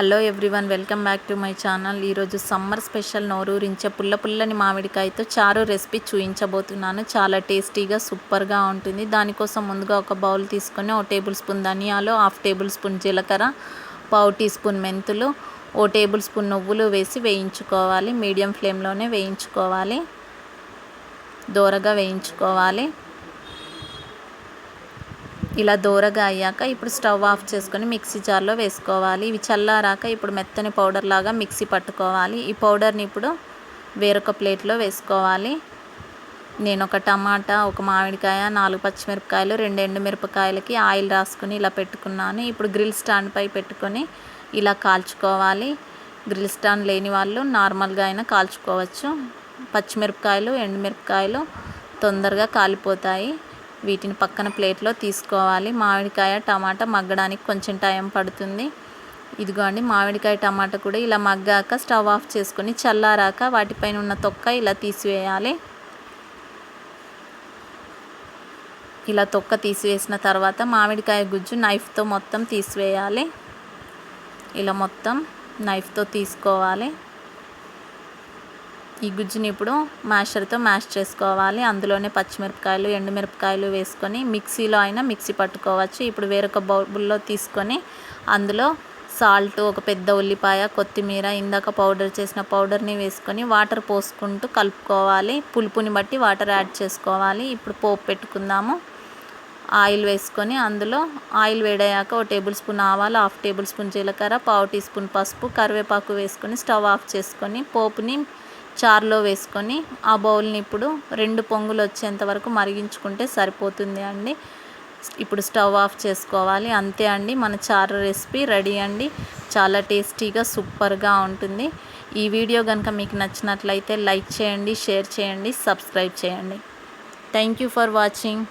Hello everyone, welcome back to my channel. ఈరోజు summer special నోరూరించే పుల్లని మామిడికాయతో చారు రెసిపీ చూపించబోతున్నాను. చాలా టేస్టీగా సూపర్గా ఉంటుంది. దానికోసం ముందుగా ఒక బౌల్ తీసుకొని 1 టేబుల్ స్పూన్ ధనియాలు, 1/2 టేబుల్ స్పూన్ జీలకర్ర, 1/2 టీ స్పూన్ మెంతులు, 1 టేబుల్ స్పూన్ నువ్వులు వేసి వేయించుకోవాలి. మీడియం ఫ్లేమ్లోనే వేయించుకోవాలి, దోరగా వేయించుకోవాలి. ఇలా దోరగా అయ్యాక ఇప్పుడు స్టవ్ ఆఫ్ చేసుకొని మిక్సీ జార్లో వేసుకోవాలి. ఇవి చల్లారాక ఇప్పుడు మెత్తని పౌడర్ లాగా మిక్సీ పట్టుకోవాలి. ఈ పౌడర్ని ఇప్పుడు వేరొక ప్లేట్లో వేసుకోవాలి. నేను ఒక టమాటా, ఒక మామిడికాయ, 4 పచ్చిమిరపకాయలు, 2 ఎండుమిరపకాయలకి ఆయిల్ రాసుకుని ఇలా పెట్టుకున్నాను. ఇప్పుడు గ్రిల్ స్టాండ్ పై పెట్టుకొని ఇలా కాల్చుకోవాలి. గ్రిల్ స్టాండ్ లేని వాళ్ళు నార్మల్గా అయినా కాల్చుకోవచ్చు. పచ్చిమిరపకాయలు, ఎండుమిరపకాయలు తొందరగా కాలిపోతాయి. వీటిని పక్కన ప్లేట్లో తీసుకోవాలి. మామిడికాయ, టమాటా మగ్గడానికి కొంచెం టైం పడుతుంది. ఇదిగోండి, మామిడికాయ, టమాటా కూడా ఇలా మగ్గాక స్టవ్ ఆఫ్ చేసుకొని చల్లారాక వాటిపైన ఉన్న తొక్క ఇలా తీసివేయాలి. ఇలా తొక్క తీసివేసిన తర్వాత మామిడికాయ గుజ్జు నైఫ్తో మొత్తం తీసివేయాలి. ఇలా మొత్తం నైఫ్తో తీసుకోవాలి. ఈ గుజ్జుని ఇప్పుడు మ్యాషర్తో మ్యాష్ చేసుకోవాలి. అందులోనే పచ్చిమిరపకాయలు, ఎండుమిరపకాయలు వేసుకొని మిక్సీలో అయినా మిక్సీ పట్టుకోవచ్చు. ఇప్పుడు వేరొక బౌల్లో తీసుకొని అందులో సాల్ట్, ఒక పెద్ద ఉల్లిపాయ, కొత్తిమీర, ఇందాక పౌడర్ చేసిన పౌడర్ని వేసుకొని వాటర్ పోసుకుంటూ కలుపుకోవాలి. పులుపుని బట్టి వాటర్ యాడ్ చేసుకోవాలి. ఇప్పుడు పోపు పెట్టుకుందాము. ఆయిల్ వేసుకొని అందులో ఆయిల్ వేడయ్యాక 1 టేబుల్ స్పూన్ ఆవాలు, 1/2 టేబుల్ స్పూన్ జీలకర్ర, 1/2 టీ స్పూన్ పసుపు, కరివేపాకు వేసుకొని స్టవ్ ఆఫ్ చేసుకొని పోపుని చారులో వేసుకొని ఆ బౌల్ని ఇప్పుడు 2 పొంగులు వచ్చేంత వరకు మరిగించుకుంటే సరిపోతుంది అండి. ఇప్పుడు స్టవ్ ఆఫ్ చేసుకోవాలి. అంతే అండి, మన చారు రెసిపీ రెడీ అండి. చాలా టేస్టీగా సూపర్గా ఉంటుంది. ఈ వీడియో కనుక మీకు నచ్చినట్లయితే లైక్ చేయండి, షేర్ చేయండి, సబ్స్క్రైబ్ చేయండి. Thank you for watching.